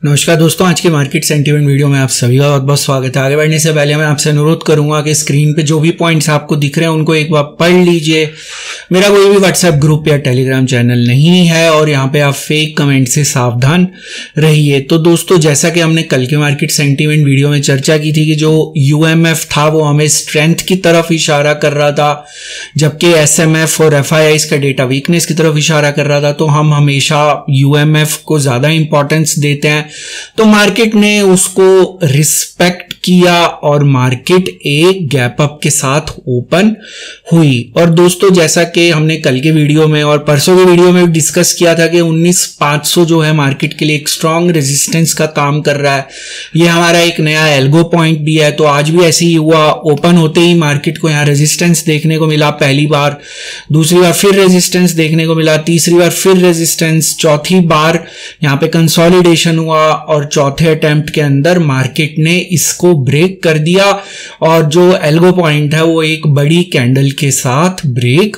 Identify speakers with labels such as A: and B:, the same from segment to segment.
A: नमस्कार दोस्तों, आज की मार्केट सेंटीमेंट वीडियो में आप सभी का बहुत बहुत स्वागत है। आगे बढ़ने से पहले मैं आपसे अनुरोध करूंगा कि स्क्रीन पे जो भी पॉइंट्स आपको दिख रहे हैं उनको एक बार पढ़ लीजिए। मेरा कोई भी व्हाट्सएप ग्रुप या टेलीग्राम चैनल नहीं है और यहाँ पे आप फेक कमेंट से सावधान रहिए। तो दोस्तों, जैसा कि हमने कल के मार्केट सेंटीमेंट वीडियो में चर्चा की थी कि जो यूएमएफ था वो हमें स्ट्रेंथ की तरफ इशारा कर रहा था, जबकि एसएमएफ और एफआईआईज का डेटा वीकनेस की तरफ इशारा कर रहा था। तो हम हमेशा यूएमएफ को ज्यादा इंपॉर्टेंस देते हैं, तो मार्केट ने उसको रिस्पेक्ट किया और मार्केट एक गैप अप के साथ ओपन हुई। और दोस्तों, जैसा कि हमने कल के वीडियो में और परसों के वीडियो में डिस्कस किया था कि 19,500 जो है मार्केट के लिए एक स्ट्रॉन्ग रेजिस्टेंस का काम कर रहा है। ये हमारा एक नया एल्गो पॉइंट भी है। तो आज भी ऐसे ही हुआ, ओपन होते ही मार्केट को यहाँ रेजिस्टेंस देखने को मिला पहली बार, दूसरी बार फिर रेजिस्टेंस देखने को मिला, तीसरी बार फिर रेजिस्टेंस, चौथी बार यहाँ पे कंसोलिडेशन हुआ और चौथे अटेम्प्ट के अंदर मार्केट ने इसको ब्रेक कर दिया और जो एल्गो पॉइंट है वो एक बड़ी कैंडल के साथ ब्रेक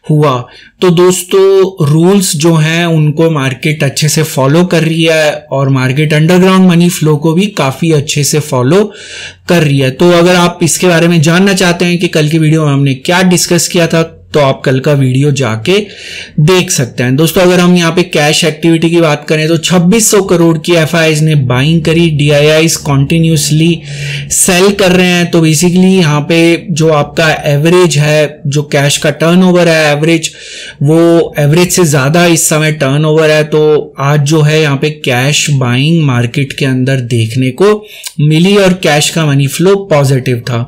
A: हुआ। तो दोस्तों, रूल्स जो हैं उनको मार्केट अच्छे से फॉलो कर रही है और मार्केट अंडरग्राउंड मनी फ्लो को भी काफी अच्छे से फॉलो कर रही है। तो अगर आप इसके बारे में जानना चाहते हैं कि कल की वीडियो में हमने क्या डिस्कस किया था, तो आप कल का वीडियो जाके देख सकते हैं। दोस्तों, अगर हम यहाँ पे कैश एक्टिविटी की बात करें तो 2600 करोड़ की एफआईआईज ने बाइंग करी, डीआईआईज कॉन्टिन्यूसली सेल कर रहे हैं। तो बेसिकली यहाँ पे जो आपका एवरेज है, जो कैश का टर्नओवर है एवरेज, वो एवरेज से ज्यादा इस समय टर्नओवर है। तो आज जो है यहाँ पे कैश बाइंग मार्केट के अंदर देखने को मिली और कैश का मनी फ्लो पॉजिटिव था।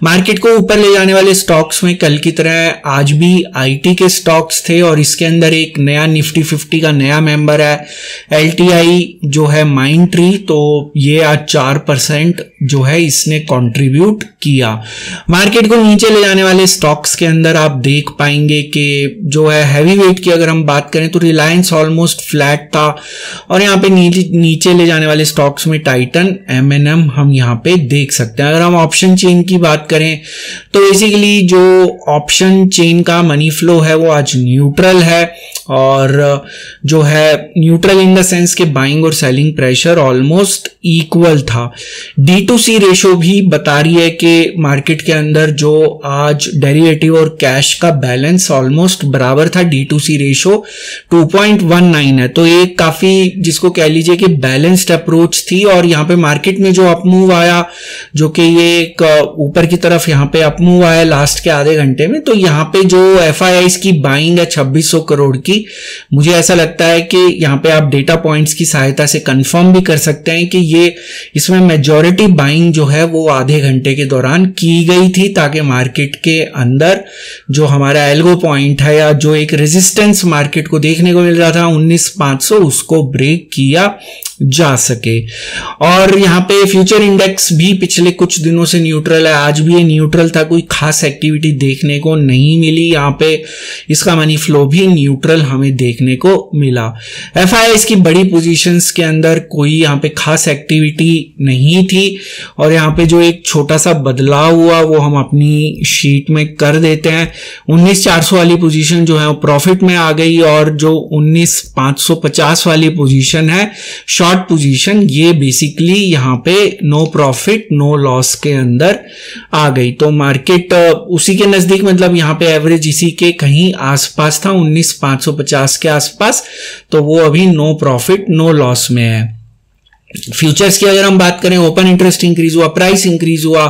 A: मार्केट को ऊपर ले जाने वाले स्टॉक्स में कल की तरह आज भी आईटी के स्टॉक्स थे और इसके अंदर एक नया निफ्टी 50 का नया मेंबर है एलटीआई जो है माइंडट्री। तो ये आज 4% जो है इसने कंट्रीब्यूट किया। मार्केट को नीचे ले जाने वाले स्टॉक्स के अंदर आप देख पाएंगे कि जो है हैवी वेट की अगर हम बात करें तो रिलायंस ऑलमोस्ट फ्लैट था और यहाँ पे नीचे ले जाने वाले स्टॉक्स में टाइटन, एमएनएम हम यहाँ पे देख सकते हैं। अगर हम ऑप्शन चेन की बात करें तो बेसिकली जो ऑप्शन चेन का मनी फ्लो है वो आज न्यूट्रल है और जो है न्यूट्रल इन द सेंस के बाइंग और सेलिंग प्रेशर ऑलमोस्ट इक्वल था। D2C रेशो भी बता रही है कि मार्केट के अंदर जो आज डेरिवेटिव और कैश का बैलेंस ऑलमोस्ट बराबर था। D2C रेशो 2.19 है। तो ये काफी जिसको कह लीजिए कि बैलेंस्ड अप्रोच थी और यहाँ पे मार्केट में जो अपमूव आया, जो कि ये एक ऊपर की तरफ यहाँ पे अपमूव आया लास्ट के आधे घंटे में, तो यहाँ पे जो एफआईआईज की बाइंग है 2600 करोड़ की, मुझे ऐसा लगता है कि यहाँ पे आप डेटा पॉइंट्स की सहायता से कंफर्म भी कर सकते हैं कि ये इसमें मेजॉरिटी बाइंग जो है वो आधे घंटे के दौरान की गई थी, ताकि मार्केट के अंदर जो हमारा एल्गो पॉइंट है या जो एक रेजिस्टेंस मार्केट को देखने को मिल रहा था 19,500, उसको ब्रेक किया जा सके। और यहाँ पे फ्यूचर इंडेक्स भी पिछले कुछ दिनों से न्यूट्रल है, आज भी ये न्यूट्रल था, कोई खास एक्टिविटी देखने को नहीं मिली। यहाँ पे इसका मनी फ्लो भी न्यूट्रल हमें देखने को मिला। एफआईआईज की बड़ी पोजीशंस के अंदर कोई यहाँ पे खास एक्टिविटी नहीं थी और यहाँ पे जो एक छोटा सा बदलाव हुआ वो हम अपनी शीट में कर देते हैं। 19,400 वाली पोजीशन जो है वो प्रॉफिट में आ गई और जो 19,550 वाली पोजीशन है शॉर्ट पोजीशन, ये बेसिकली यहाँ पे नो प्रॉफिट नो लॉस के अंदर आ गई। तो मार्केट उसी के नजदीक, मतलब यहाँ पे एवरेज इसी के कहीं आसपास था, 19,550 के आसपास, तो वो अभी नो प्रॉफिट नो लॉस में है। फ्यूचर्स की अगर हम बात करें, ओपन इंटरेस्ट इंक्रीज हुआ, प्राइस इंक्रीज हुआ,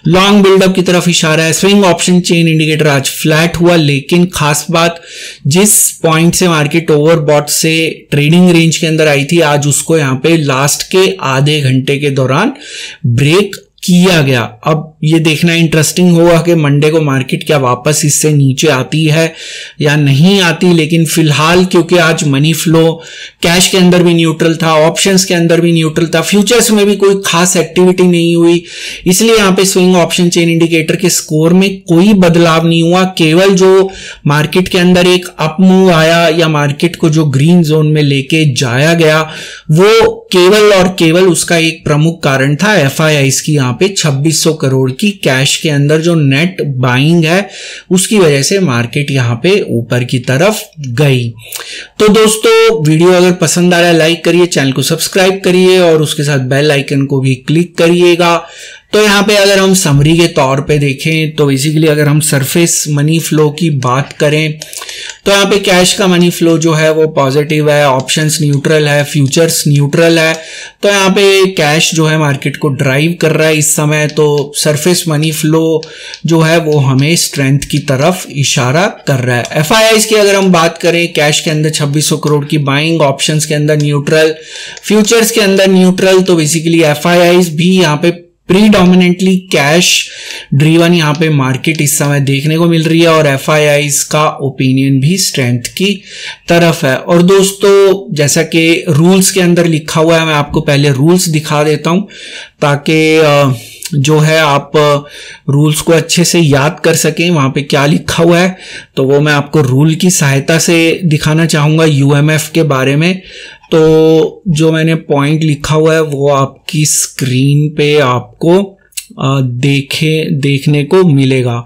A: लॉन्ग बिल्डअप की तरफ इशारा है। स्विंग ऑप्शन चेन इंडिकेटर आज फ्लैट हुआ, लेकिन खास बात जिस पॉइंट से मार्केट ओवरबॉट से ट्रेडिंग रेंज के अंदर आई थी, आज उसको यहां पे लास्ट के आधे घंटे के दौरान ब्रेक किया गया। अब ये देखना इंटरेस्टिंग होगा कि मंडे को मार्केट क्या वापस इससे नीचे आती है या नहीं आती, लेकिन फिलहाल क्योंकि आज मनी फ्लो कैश के अंदर भी न्यूट्रल था, ऑप्शंस के अंदर भी न्यूट्रल था, फ्यूचर्स में भी कोई खास एक्टिविटी नहीं हुई, इसलिए यहाँ पे स्विंग ऑप्शन चेन इंडिकेटर के स्कोर में कोई बदलाव नहीं हुआ। केवल जो मार्केट के अंदर एक अप मूव आया या मार्केट को जो ग्रीन जोन में लेके जाया गया वो केवल और केवल उसका एक प्रमुख कारण था FIIs की यहाँ पे 2600 करोड़ की कैश के अंदर जो नेट बाइंग है उसकी वजह से मार्केट यहाँ पे ऊपर की तरफ गई। तो दोस्तों वीडियो अगर पसंद आ रहा है लाइक करिए, चैनल को सब्सक्राइब करिए और उसके साथ बेल आइकन को भी क्लिक करिएगा। तो यहाँ पे अगर हम समरी के तौर पे देखें तो बेसिकली अगर हम सरफेस मनी फ्लो की बात करें तो यहाँ पे कैश का मनी फ्लो जो है वो पॉजिटिव है, ऑप्शंस न्यूट्रल है, फ्यूचर्स न्यूट्रल है। तो यहाँ पे कैश जो है मार्केट को ड्राइव कर रहा है इस समय। तो सरफेस मनी फ्लो जो है वो हमें स्ट्रेंथ की तरफ इशारा कर रहा है। FIIs की अगर हम बात करें, कैश के अंदर 2600 करोड़ की बाइंग, ऑप्शंस के अंदर न्यूट्रल, फ्यूचर्स के अंदर न्यूट्रल। तो बेसिकली FIIs भी यहाँ पे प्रीडोमिनेंटली कैश ड्रीवन यहाँ पे मार्केट इस समय देखने को मिल रही है और FIIs का ओपिनियन भी स्ट्रेंथ की तरफ है। और दोस्तों जैसा कि रूल्स के अंदर लिखा हुआ है, मैं आपको पहले रूल्स दिखा देता हूं ताकि जो है आप रूल्स को अच्छे से याद कर सकें। वहां पे क्या लिखा हुआ है तो वो मैं आपको रूल की सहायता से दिखाना चाहूंगा UMF के बारे में। तो जो मैंने पॉइंट लिखा हुआ है वो आपकी स्क्रीन पे आपको देखने को मिलेगा।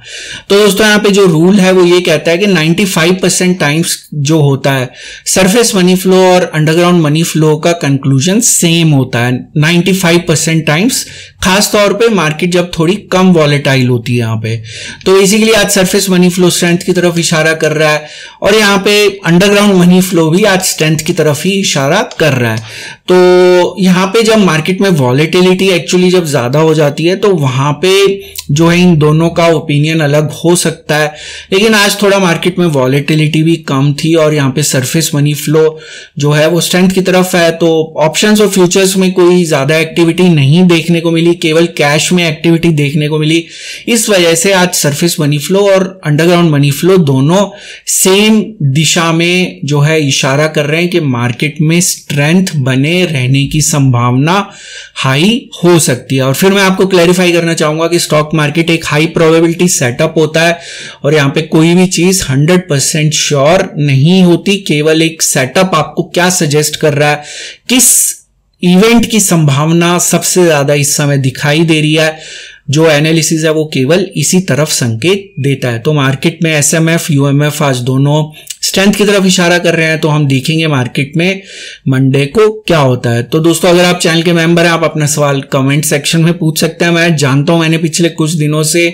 A: तो दोस्तों यहाँ पे जो रूल है वो ये कहता है कि 95% टाइम्स जो होता है सरफेस मनी फ्लो और अंडरग्राउंड मनी फ्लो का कंक्लूजन सेम होता है 95% टाइम्स, खास तौर पे मार्केट जब थोड़ी कम वॉलेटाइल होती है यहाँ पे। तो बेसिकली आज सरफेस मनी फ्लो स्ट्रेंथ की तरफ इशारा कर रहा है और यहाँ पे अंडरग्राउंड मनी फ्लो भी आज स्ट्रेंथ की तरफ ही इशारा कर रहा है। तो यहाँ पे जब मार्केट में वॉलेटिलिटी एक्चुअली जब ज्यादा हो जाती है तो वहां पे जो है इन दोनों का ओपिनियन अलग हो सकता है, लेकिन आज थोड़ा मार्केट में वॉलेटिलिटी भी कम थी और यहाँ पे सरफेस मनी फ्लो जो है वो स्ट्रेंथ की तरफ है। तो ऑप्शंस और फ्यूचर्स में कोई ज्यादा एक्टिविटी नहीं देखने को मिली, केवल कैश में एक्टिविटी देखने को मिली। इस वजह से आज सरफेस मनी फ्लो और अंडरग्राउंड मनी फ्लो दोनों सेम दिशा में जो है इशारा कर रहे हैं कि मार्केट में स्ट्रेंथ बने रहने की संभावना हाई हो सकती है। और फिर मैं आपको क्लैरिफाई करना चाहूंगा कि स्टॉक मार्केट एक हाई प्रोबेबिलिटी सेटअप होता है और यहां पे कोई भी चीज 100% श्योर नहीं होती। केवल एक सेटअप आपको क्या सजेस्ट कर रहा है, किस इवेंट की संभावना सबसे ज्यादा इस समय दिखाई दे रही है, जो एनालिसिस है वो केवल इसी तरफ संकेत देता है। तो मार्केट में SMF UMF आज दोनों स्ट्रेंथ की तरफ इशारा कर रहे हैं। तो हम देखेंगे मार्केट में मंडे को क्या होता है। तो दोस्तों अगर आप चैनल के मेंबर हैं आप अपना सवाल कमेंट सेक्शन में पूछ सकते हैं। मैं जानता हूं मैंने पिछले कुछ दिनों से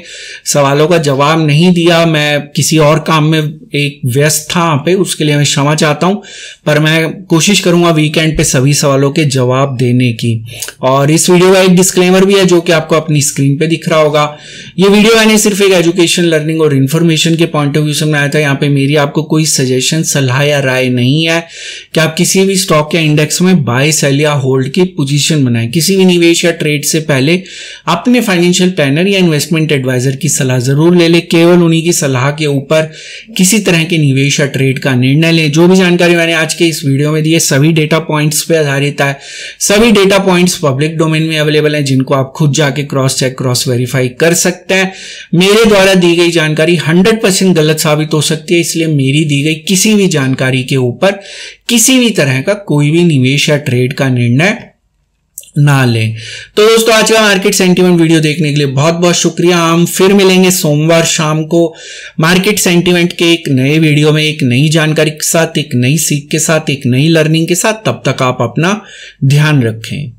A: सवालों का जवाब नहीं दिया, मैं किसी और काम में एक व्यस्त था यहाँ पे, उसके लिए मैं क्षमा चाहता हूं, पर मैं कोशिश करूंगा वीकेंड पे सभी सवालों के जवाब देने की। और इस वीडियो का एक डिस्क्लेमर भी है जो कि आपको अपनी स्क्रीन पे दिख रहा होगा। ये वीडियो मैंने सिर्फ एक एजुकेशन, लर्निंग और इन्फॉर्मेशन के पॉइंट ऑफ व्यू से बनाया था। यहाँ पे मेरी आपको कोई सजेशन, सलाह या राय नहीं है कि आप किसी भी स्टॉक या इंडेक्स में बाय, सेल या होल्ड की पोजीशन बनाएं। किसी भी निवेश या ट्रेड से पहले अपने फाइनेंशियल प्लानर या इन्वेस्टमेंट एडवाइजर की सलाह जरूर ले लें। केवल उन्हीं की सलाह के ऊपर किसी तरह के निवेश या ट्रेड का निर्णय लें। जो भी जानकारी मैंने आज के इस वीडियो में दी है सभी डेटा पॉइंट्स पे आधारित है। सभी डेटा पॉइंट्स पब्लिक डोमेन में अवेलेबल हैं जिनको आप खुद जाके क्रॉस चेक, क्रॉस वेरीफाई कर सकते हैं। मेरे द्वारा दी गई जानकारी 100% गलत साबित हो सकती है, इसलिए मेरी दी गई किसी भी जानकारी के ऊपर किसी भी तरह का कोई भी निवेश या ट्रेड का निर्णय ना लें। तो दोस्तों आज का मार्केट सेंटीमेंट वीडियो देखने के लिए बहुत बहुत शुक्रिया। हम फिर मिलेंगे सोमवार शाम को मार्केट सेंटीमेंट के एक नए वीडियो में, एक नई जानकारी के साथ, एक नई सीख के साथ, एक नई लर्निंग के साथ। तब तक आप अपना ध्यान रखें।